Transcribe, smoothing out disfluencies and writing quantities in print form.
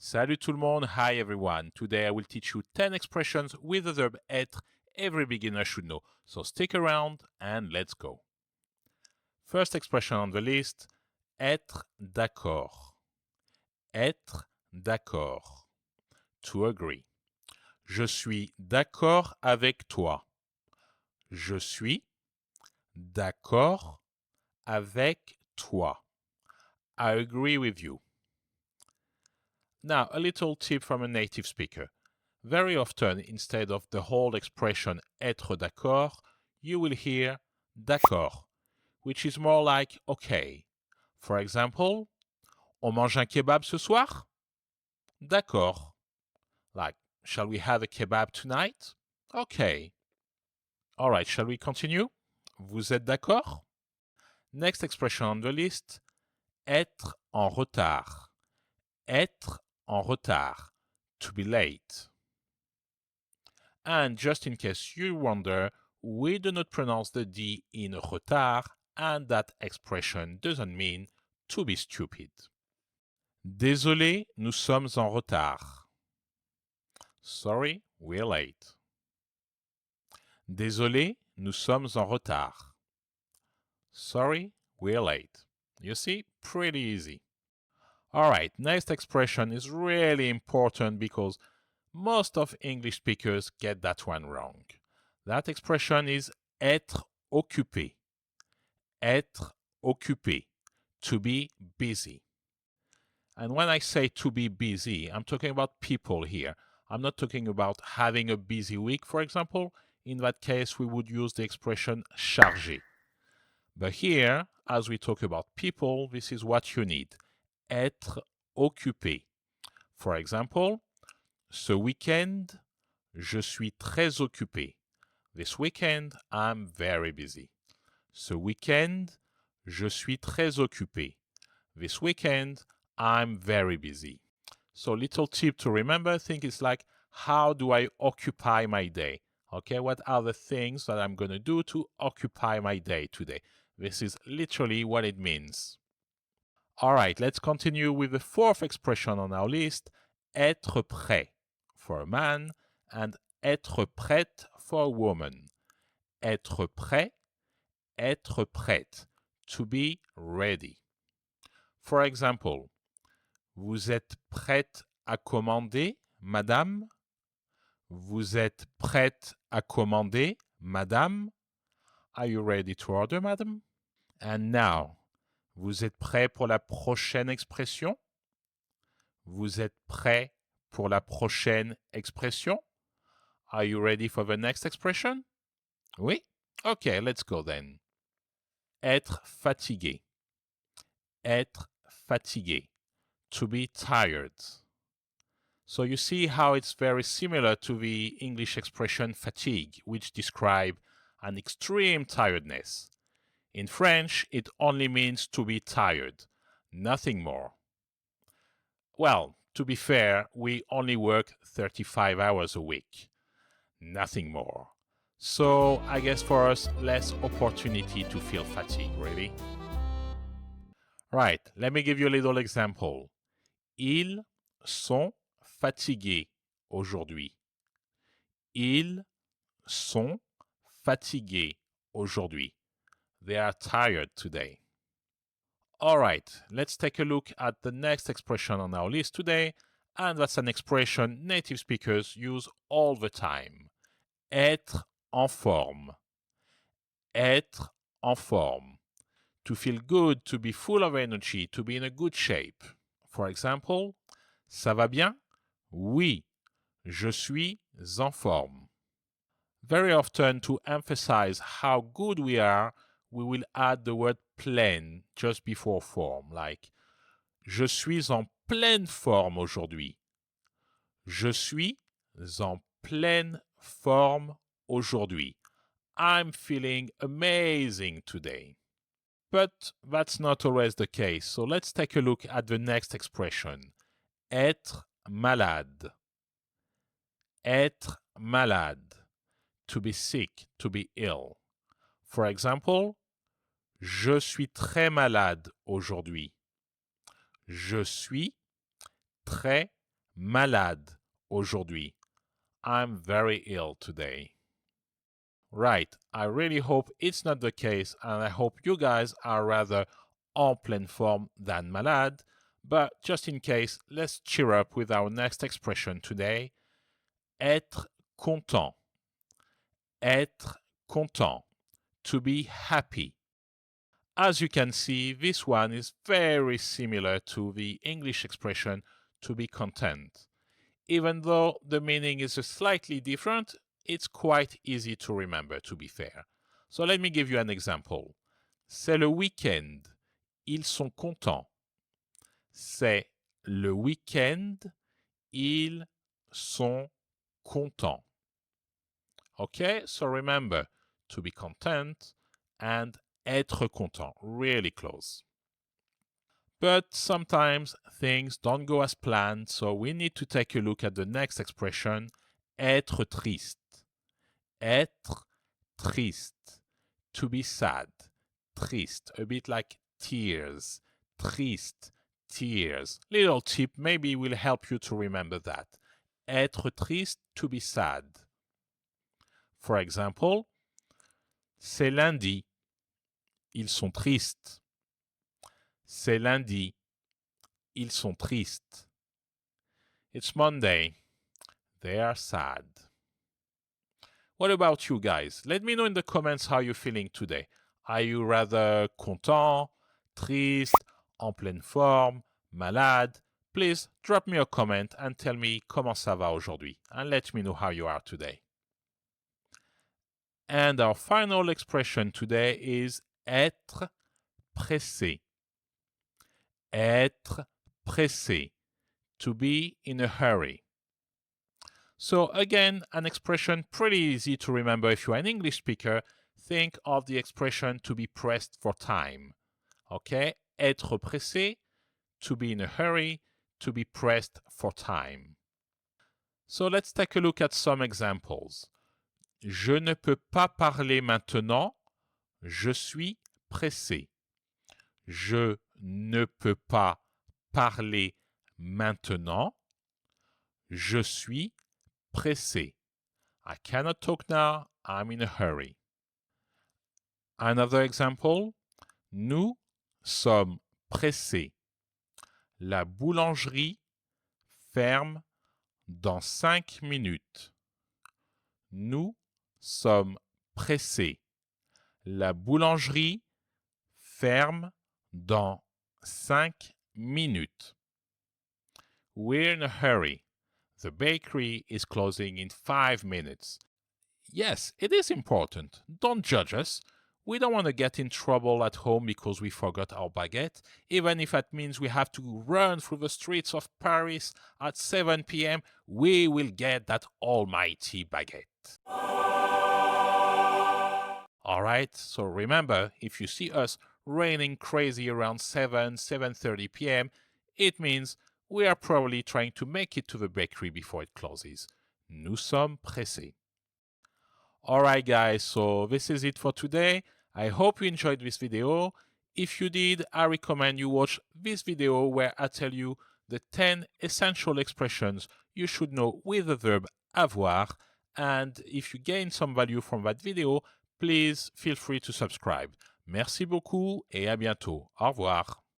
Salut tout le monde, hi everyone. Today I will teach you 10 expressions with the verb être every beginner should know. So stick around and let's go. First expression on the list, être d'accord. Être d'accord. To agree. Je suis d'accord avec toi. Je suis d'accord avec toi. I agree with you. Now, a little tip from a native speaker. Very often, instead of the whole expression être d'accord, you will hear d'accord, which is more like okay. For example, on mange un kebab ce soir? D'accord. Like, shall we have a kebab tonight? Okay. All right, shall we continue? Vous êtes d'accord? Next expression on the list, être en retard. Être en retard. To be late. And just in case you wonder, we do not pronounce the D in retard, and that expression doesn't mean to be stupid. Désolé, nous sommes en retard. Sorry, we're late. Désolé, nous sommes en retard. Sorry, we're late. You see, pretty easy. All right, next expression is really important because most of English speakers get that one wrong. That expression is être occupé. Être occupé. To be busy. And when I say to be busy, I'm talking about people here. I'm not talking about having a busy week, for example. In that case, we would use the expression chargé. But here, as we talk about people, this is what you need. Être occupé. For example, ce week-end, je suis très occupé. This weekend, I'm very busy. Ce week-end, je suis très occupé. This weekend, I'm very busy. So little tip to remember, think it's like, how do I occupy my day? Okay, what are the things that I'm going to do to occupy my day today? This is literally what it means. All right, let's continue with the fourth expression on our list, être prêt for a man and être prête for a woman. Être prêt, être prête, to be ready. For example, vous êtes prête à commander, madame? Vous êtes prête à commander, madame? Are you ready to order, madam? And now, vous êtes prêt pour la prochaine expression? Vous êtes prêt pour la prochaine expression? Are you ready for the next expression? Oui? Okay, let's go then. Être fatigué. Être fatigué. To be tired. So you see how it's very similar to the English expression fatigue, which describe an extreme tiredness. In French, it only means to be tired, nothing more. Well, to be fair, we only work 35 hours a week, nothing more. So I guess for us, less opportunity to feel fatigue, really. Right, let me give you a little example. Ils sont fatigués aujourd'hui. Ils sont fatigués aujourd'hui. They are tired today. All right, let's take a look at the next expression on our list today, and that's an expression native speakers use all the time. Être en forme. Être en forme. To feel good, to be full of energy, to be in a good shape. For example, ça va bien? Oui, je suis en forme. Very often, to emphasize how good we are, we will add the word pleine just before form, like je suis en pleine forme aujourd'hui. Je suis en pleine forme aujourd'hui. I'm feeling amazing today. But that's not always the case, so let's take a look at the next expression. Être malade. Être malade. To be sick, to be ill. For example, je suis très malade aujourd'hui. Je suis très malade aujourd'hui. I'm very ill today. Right, I really hope it's not the case, and I hope you guys are rather en pleine forme than malade. But just in case, let's cheer up with our next expression today. Être content. Être content. To be happy. As you can see, this one is very similar to the English expression to be content. Even though the meaning is slightly different, it's quite easy to remember, to be fair. So let me give you an example. C'est le week-end. Ils sont contents. C'est le week-end. Ils sont contents. Okay, so remember, to be content and être content, really close. But sometimes things don't go as planned, so we need to take a look at the next expression, être triste. Être triste, to be sad. Triste, a bit like tears. Triste, tears. Little tip maybe will help you to remember that. Être triste, to be sad. For example, c'est lundi. Ils sont tristes. C'est lundi. Ils sont tristes. It's Monday. They are sad. What about you guys? Let me know in the comments how you're feeling today. Are you rather content, triste, en pleine forme, malade? Please drop me a comment and tell me comment ça va aujourd'hui, and let me know how you are today. And our final expression today is être pressé. Être pressé, to be in a hurry. So again, an expression pretty easy to remember if you're an English speaker. Think of the expression to be pressed for time. Okay? Être pressé, to be in a hurry, to be pressed for time. So let's take a look at some examples. Je ne peux pas parler maintenant, je suis pressé. Je ne peux pas parler maintenant, je suis pressé. I cannot talk now, I'm in a hurry. Another example, nous sommes pressés. La boulangerie ferme dans 5 minutes. Nous sommes pressés. La boulangerie ferme dans 5 minutes. We're in a hurry. The bakery is closing in 5 minutes. Yes, it is important. Don't judge us. We don't want to get in trouble at home because we forgot our baguette, even if that means we have to run through the streets of Paris at 7 p.m. We will get that almighty baguette. Alright, so remember, if you see us raining crazy around 7:30 p.m., it means we are probably trying to make it to the bakery before it closes. Nous sommes pressés. Alright guys, so this is it for today. I hope you enjoyed this video. If you did, I recommend you watch this video where I tell you the 10 essential expressions you should know with the verb avoir. And if you gain some value from that video, please feel free to subscribe. Merci beaucoup et à bientôt. Au revoir.